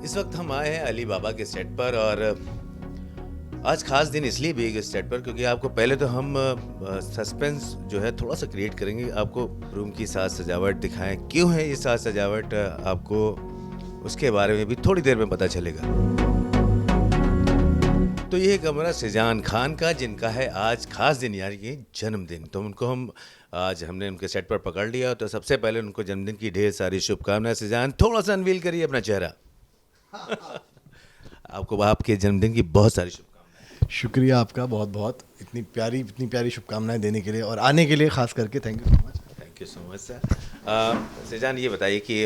इस वक्त हम आए हैं अली बाबा के सेट पर और आज खास दिन इसलिए भी है इस सेट पर क्योंकि आपको पहले तो हम सस्पेंस जो है थोड़ा सा क्रिएट करेंगे, आपको रूम की साज सजावट दिखाएं, क्यों है ये साज सजावट, आपको उसके बारे में भी थोड़ी देर में पता चलेगा। तो ये कमरा शेजान खान का, जिनका है आज खास दिन यानी कि जन्मदिन। तो उनको हमने उनके सेट पर पकड़ लिया। तो सबसे पहले उनको जन्मदिन की ढेर सारी शुभकामनाएं। शेजान, थोड़ा सा अनवील करिए अपना चेहरा। आपको आपके जन्मदिन की बहुत सारी शुभकामनाएं। शुक्रिया आपका बहुत बहुत, इतनी प्यारी शुभकामनाएं देने के लिए और आने के लिए खास करके thank you so much. Thank you so much sir. Schezwan, ये बताइए कि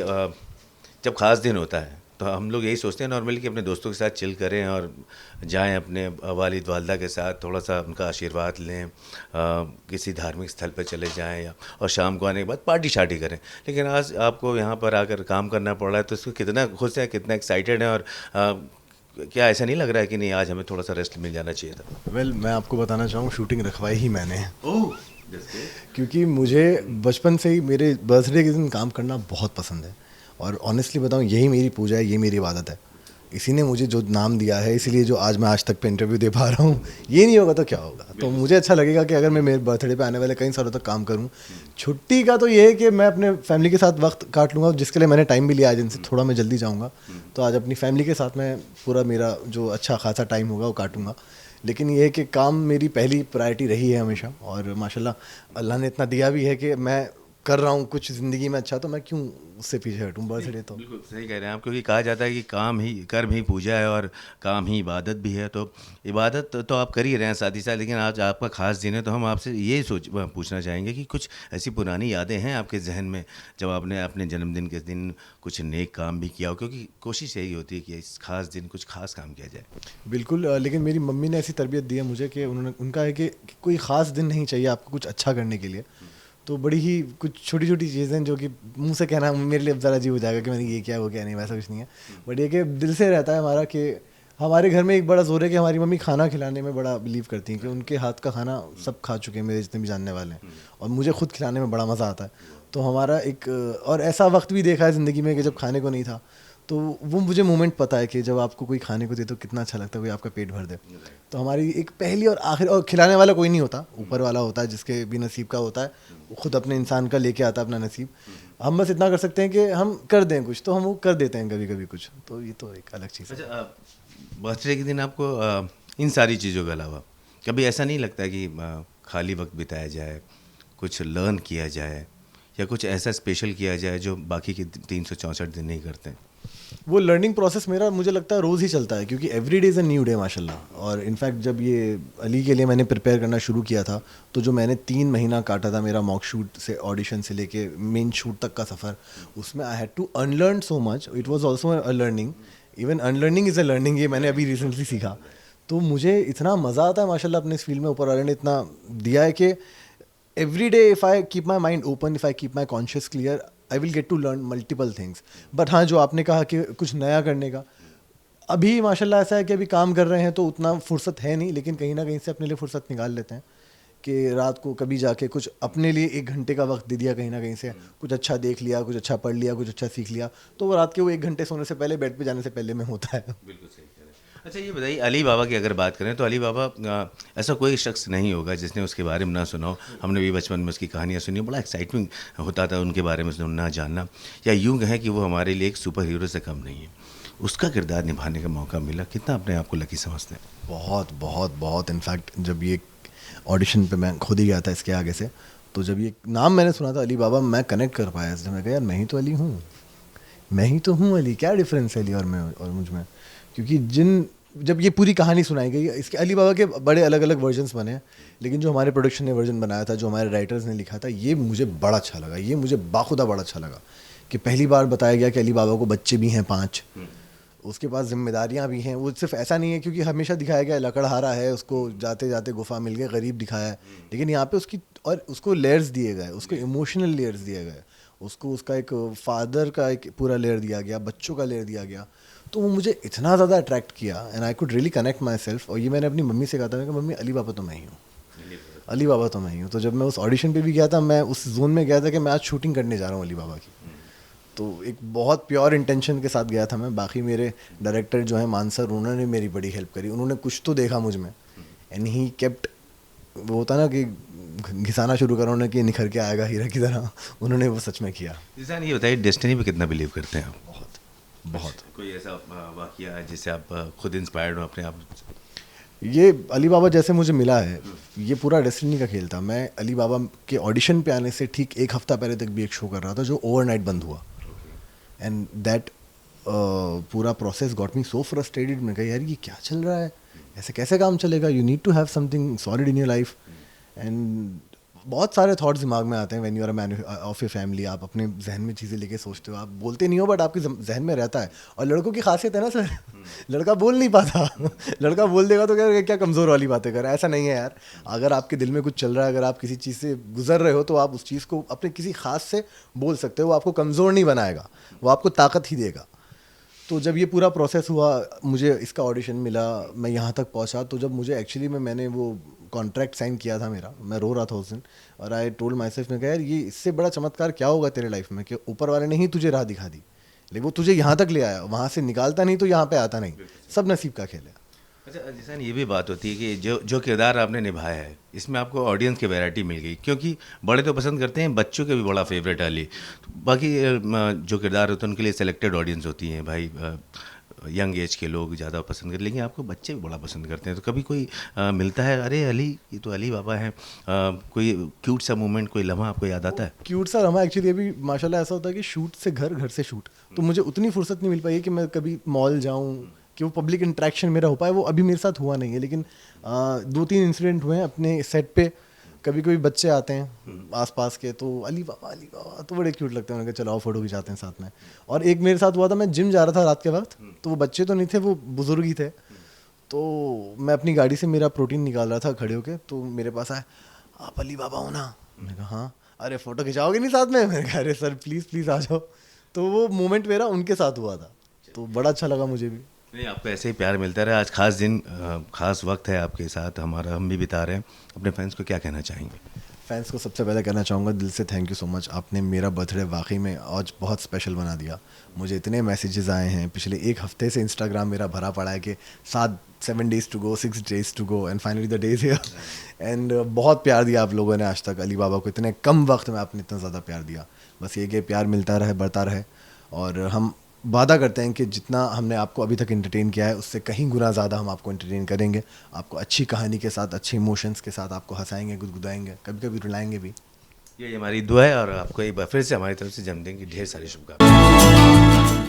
जब खास दिन होता है तो हम लोग यही सोचते हैं नॉर्मली कि अपने दोस्तों के साथ चिल करें और जाएं अपने वालिद वालदा के साथ, थोड़ा सा उनका आशीर्वाद लें, किसी धार्मिक स्थल पर चले जाएं और शाम को आने के बाद पार्टी शार्टी करें। लेकिन आज आपको यहाँ पर आकर काम करना पड़ रहा है, तो इसको कितना खुश है, कितना एक्साइटेड है और क्या ऐसा नहीं लग रहा है कि नहीं आज हमें थोड़ा सा रेस्ट मिल जाना चाहिए था? वेल, मैं आपको बताना चाहूँ शूटिंग रखवाई ही मैंने है। ओह, क्योंकि मुझे बचपन से ही मेरे बर्थडे के दिन काम करना बहुत पसंद है और ऑनेस्टली बताऊँ यही मेरी पूजा है, यही मेरी इबादत है। इसी ने मुझे जो नाम दिया है, इसीलिए जो आज मैं आज तक पे इंटरव्यू दे पा रहा हूँ। ये नहीं होगा तो क्या होगा। तो मुझे अच्छा लगेगा कि अगर मैं मेरे बर्थडे पे आने वाले कई सालों तक काम करूँ। छुट्टी का तो ये है कि मैं अपने फैमिली के साथ वक्त काट लूँगा, जिसके लिए मैंने टाइम भी लिया आज, इनसे थोड़ा मैं जल्दी जाऊँगा। तो आज अपनी फैमिली के साथ मैं पूरा मेरा जो अच्छा खासा टाइम होगा वो काटूँगा। लेकिन ये है कि काम मेरी पहली प्रायोरिटी रही है हमेशा, और माशाल्लाह अल्लाह ने इतना दिया भी है कि मैं कर रहा हूँ कुछ ज़िंदगी में अच्छा, तो मैं क्यों उससे पीछे हटूँ। बर्थडे तो बिल्कुल सही कह रहे हैं आप, क्योंकि कहा जाता है कि काम ही कर्म ही पूजा है और काम ही इबादत भी है। तो इबादत तो आप कर ही रहे हैं साथ ही साथ, लेकिन आज आपका खास दिन है तो हम आपसे ये पूछना चाहेंगे कि कुछ ऐसी पुरानी यादें हैं आपके जहन में जब आपने अपने जन्मदिन के दिन कुछ नेक काम भी किया हो, क्योंकि कोशिश यही होती है कि इस खास दिन कुछ खास काम किया जाए। बिल्कुल, लेकिन मेरी मम्मी ने ऐसी तरबियत दी है मुझे कि उनका है कि कोई ख़ास दिन नहीं चाहिए आपको कुछ अच्छा करने के लिए। तो बड़ी ही कुछ छोटी छोटी चीज़ें जो कि मुंह से कहना मेरे लिए ज़रा अजीब हो जाएगा कि मैंने ये किया वो क्या, नहीं वैसा कुछ नहीं है। बट ये कि दिल से रहता है हमारा कि हमारे घर में एक बड़ा जोर है कि हमारी मम्मी खाना खिलाने में बड़ा बिलीव करती हैं कि उनके हाथ का खाना सब खा चुके हैं मेरे जितने भी जानने वाले हैं, और मुझे खुद खिलाने में बड़ा मज़ा आता है। तो हमारा एक और ऐसा वक्त भी देखा है ज़िंदगी में कि जब खाने को नहीं था, तो वो मुझे मोमेंट पता है कि जब आपको कोई खाने को दे तो कितना अच्छा लगता है, कोई आपका पेट भर दे। तो हमारी एक पहली और आखिर, और खिलाने वाला कोई नहीं होता, ऊपर वाला होता है जिसके भी नसीब का होता है, वो खुद अपने इंसान का लेके आता है अपना नसीब। हम बस इतना कर सकते हैं कि हम कर दें कुछ, तो हम वो कर देते हैं कभी कभी कुछ। तो ये तो एक अलग चीज़ है। अच्छा, बर्थडे के दिन आपको इन सारी चीज़ों के अलावा कभी ऐसा नहीं लगता कि खाली वक्त बिताया जाए, कुछ लर्न किया जाए या कुछ ऐसा स्पेशल किया जाए जो बाकी के 364 दिन नहीं करते? वो लर्निंग प्रोसेस मेरा मुझे लगता है रोज़ ही चलता है, क्योंकि every day is a new day माशाल्लाह। और इनफैक्ट जब ये अली के लिए मैंने प्रिपेयर करना शुरू किया था, तो जो मैंने 3 महीना काटा था मेरा मॉक शूट से ऑडिशन से लेके मेन शूट तक का सफ़र, उसमें I had to unlearn so much. It was also a learning, even unlearning is a learning, ये मैंने अभी रिसेंटली सीखा। तो मुझे इतना मज़ा आता है माशाल्लाह अपने इस फील्ड में, ऊपर वाले ने इतना दिया है कि every day if I keep my mind open, if I keep my conscious clear, I will get to learn multiple things. But हाँ, जो आपने कहा कि कुछ नया करने का, अभी माशाल्लाह ऐसा है कि अभी काम कर रहे हैं तो उतना फुर्सत है नहीं, लेकिन कहीं ना कहीं से अपने लिए फुर्सत निकाल लेते हैं कि रात को कभी जाके कुछ अपने लिए 1 घंटे का वक्त दे दिया, कहीं ना कहीं से कुछ अच्छा देख लिया, कुछ अच्छा पढ़ लिया, कुछ अच्छा सीख लिया, तो वो रात के वो 1 घंटे सोने से पहले, बेड पे जाने से पहले में होता है। बिल्कुल सही कह रहे हैं। अच्छा, ये बताइए, अली बाबा की अगर बात करें तो अली बाबा ऐसा कोई शख्स नहीं होगा जिसने उसके बारे में ना सुना हो। हमने भी बचपन में उसकी कहानियाँ सुनी, बड़ा एक्साइटमेंट होता था उनके बारे में सुनना जानना, या यूँ कहें कि वो हमारे लिए एक सुपर हीरो से कम नहीं है। उसका किरदार निभाने का मौका मिला, कितना अपने आप को लकी समझते हैं? बहुत बहुत बहुत, इनफैक्ट जब ये ऑडिशन पे मैं खुद ही गया था इसके आगे से, तो जब ये नाम मैंने सुना था अली बाबा, मैं कनेक्ट कर पाया इससे। मैं कहा यार मैं ही तो अली हूँ, मैं ही तो हूँ अली, क्या डिफरेंस है अली और मैं और मुझ में। क्योंकि जब ये पूरी कहानी सुनाई गई, इसके अली बाबा के बड़े अलग अलग वर्जन्स बने हैं, लेकिन जो हमारे प्रोडक्शन ने वर्जन बनाया था, जो हमारे राइटर्स ने लिखा था, ये मुझे बड़ा अच्छा लगा। ये मुझे बाखुदा बड़ा अच्छा लगा कि पहली बार बताया गया कि अली बाबा को बच्चे भी हैं 5, उसके पास जिम्मेदारियां भी हैं। वो सिर्फ ऐसा नहीं है, क्योंकि हमेशा दिखाया गया लकड़हारा है, उसको जाते जाते गुफा मिल गए, गरीब दिखाया है, लेकिन यहाँ पे उसको लेयर्स दिए गए, उसको इमोशनल लेयर्स दिए गए, उसको उसका एक फादर का एक पूरा लेयर दिया गया, बच्चों का लेयर दिया गया। तो वो मुझे इतना ज़्यादा अट्रैक्ट किया, and I could really connect my self. और ये मैंने अपनी मम्मी से कहा था, मैं मम्मी अली बाबा तो मैं ही हूँ, अली बाबा तो मैं ही हूँ। तो जब मैं उस ऑडिशन पे भी गया था, मैं उस जोन में गया था कि मैं आज शूटिंग करने जा रहा हूँ अली बाबा की। तो एक बहुत प्योर इंटेंशन के साथ गया था मैं। बाकी मेरे डायरेक्टर जो हैं मान सर, उन्होंने मेरी बड़ी हेल्प करी। उन्होंने कुछ तो देखा मुझ में एंड ही केप्ट, वो होता ना कि घिसाना शुरू करा उन्होंने कि निखर के आएगा हीरा की तरह, उन्होंने वो सच में किया। जीशान ये बताइए, डेस्टिनी पे कितना बिलीव करते हैं आप? बहुत। कोई ऐसा वाकया है जिससे आप खुद इंस्पायर्ड हो अपने आप? ये अली बाबा जैसे मुझे मिला है, ये पूरा डेस्टिनी का खेल था। मैं अली बाबा के ऑडिशन पे आने से ठीक एक हफ्ता पहले तक भी एक शो कर रहा था जो ओवरनाइट बंद हुआ एंड दैट पूरा process got me so frustrated. मैं कहा यार ये क्या चल रहा है, ऐसे कैसे काम चलेगा, you need to have something solid in your life. And बहुत सारे थॉट्स दिमाग में आते हैं when you are a man of your family. आप अपने जहन में चीज़ें लेके सोचते हो, आप बोलते नहीं हो बट आपके जहन में रहता है। और लड़कों की खासियत है ना सर, लड़का बोल नहीं पाता लड़का बोल देगा तो क्या कमज़ोर वाली बातें कर रहा है, ऐसा नहीं है यार। अगर आपके दिल में कुछ चल रहा है, अगर आप किसी चीज़ से गुजर रहे हो तो आप उस चीज़ को अपने किसी खास से बोल सकते हो। वो आपको कमज़ोर नहीं बनाएगा, वो आपको ताकत ही देगा। तो जब ये पूरा प्रोसेस हुआ, मुझे इसका ऑडिशन मिला, मैं यहाँ तक पहुँचा, तो जब मुझे एक्चुअली में मैंने वो कॉन्ट्रैक्ट साइन किया था मेरा, मैं रो रहा था उस दिन। और आई टोल्ड माई सेल्फ, मैं कहा यार ये इससे बड़ा चमत्कार क्या होगा तेरे लाइफ में कि ऊपर वाले ने ही तुझे राह दिखा दी, लेकिन वो तुझे यहाँ तक ले आया, वहाँ से निकालता नहीं तो यहाँ पे आता नहीं। सब नसीब का खेल है। अच्छा जीशान, ये भी बात होती है कि जो किरदार आपने निभाया है इसमें आपको ऑडियंस की वैरायटी मिल गई, क्योंकि बड़े तो पसंद करते हैं, बच्चों के भी बड़ा फेवरेट है अली। तो बाकी जो किरदार होते हैं उनके लिए सेलेक्टेड ऑडियंस होती हैं भाई, यंग एज के लोग ज़्यादा पसंद करते, लेकिन आपको बच्चे भी बड़ा पसंद करते हैं। तो कभी कोई मिलता है, अरे अली ये तो अली बाबा हैं, कोई क्यूट सा मोमेंट, कोई लम्हा आपको याद आता है? क्यूट सा रमा एक्चुअली अभी माशाल्लाह ऐसा होता है कि शूट से घर, घर से शूट, तो मुझे उतनी फुर्सत नहीं मिल पाई है कि मैं कभी मॉल जाऊँ, कि वो पब्लिक इंटरेक्शन मेरा हो पाए, वो अभी मेरे साथ हुआ नहीं है। लेकिन 2-3 इंसिडेंट हुए हैं अपने सेट पे। कभी कभी बच्चे आते हैं आसपास के, तो अली बाबा तो बड़े क्यूट लगते हैं। उन्होंने कहा चलो आओ फोटो खिंचाते हैं साथ में। और एक मेरे साथ हुआ था, मैं जिम जा रहा था रात के वक्त, तो वो बच्चे तो नहीं थे, वो बुजुर्ग ही थे। तो मैं अपनी गाड़ी से मेरा प्रोटीन निकाल रहा था खड़े होके, तो मेरे पास आया, आप अली बाबा हो ना? मैंने कहा हाँ। अरे फ़ोटो खिंचाओगे नहीं साथ में? मैंने कहा अरे सर प्लीज़ आ जाओ। तो वो मोमेंट मेरा उनके साथ हुआ था, तो बड़ा अच्छा लगा मुझे भी। नहीं, आपको ऐसे ही प्यार मिलता रहा। आज खास दिन, खास वक्त है आपके साथ हमारा, हम भी बिता रहे हैं। अपने फैंस को क्या कहना चाहेंगे? फैंस को सबसे पहले कहना चाहूँगा दिल से थैंक यू सो मच। आपने मेरा बर्थडे वाकई में आज बहुत स्पेशल बना दिया। मुझे इतने मैसेजेस आए हैं पिछले एक हफ्ते से, इंस्टाग्राम मेरा भरा पड़ा है कि 7 days to go, 6 days to go and finally the days here. And बहुत प्यार दिया आप लोगों ने आज तक अली बाबा को, इतने कम वक्त में आपने इतना ज़्यादा प्यार दिया। बस ये कि प्यार मिलता रहे, बढ़ता रहे। और हम वादा करते हैं कि जितना हमने आपको अभी तक एंटरटेन किया है उससे कहीं गुना ज़्यादा हम आपको एंटरटेन करेंगे। आपको अच्छी कहानी के साथ, अच्छे इमोशंस के साथ आपको हंसाएंगे, गुदगुदाएंगे, कभी कभी रुलाएंगे भी। ये हमारी दुआ है, और आपको एक बार फिर से हमारी तरफ से जन्मदिन की ढेर सारी शुभकामनाएं।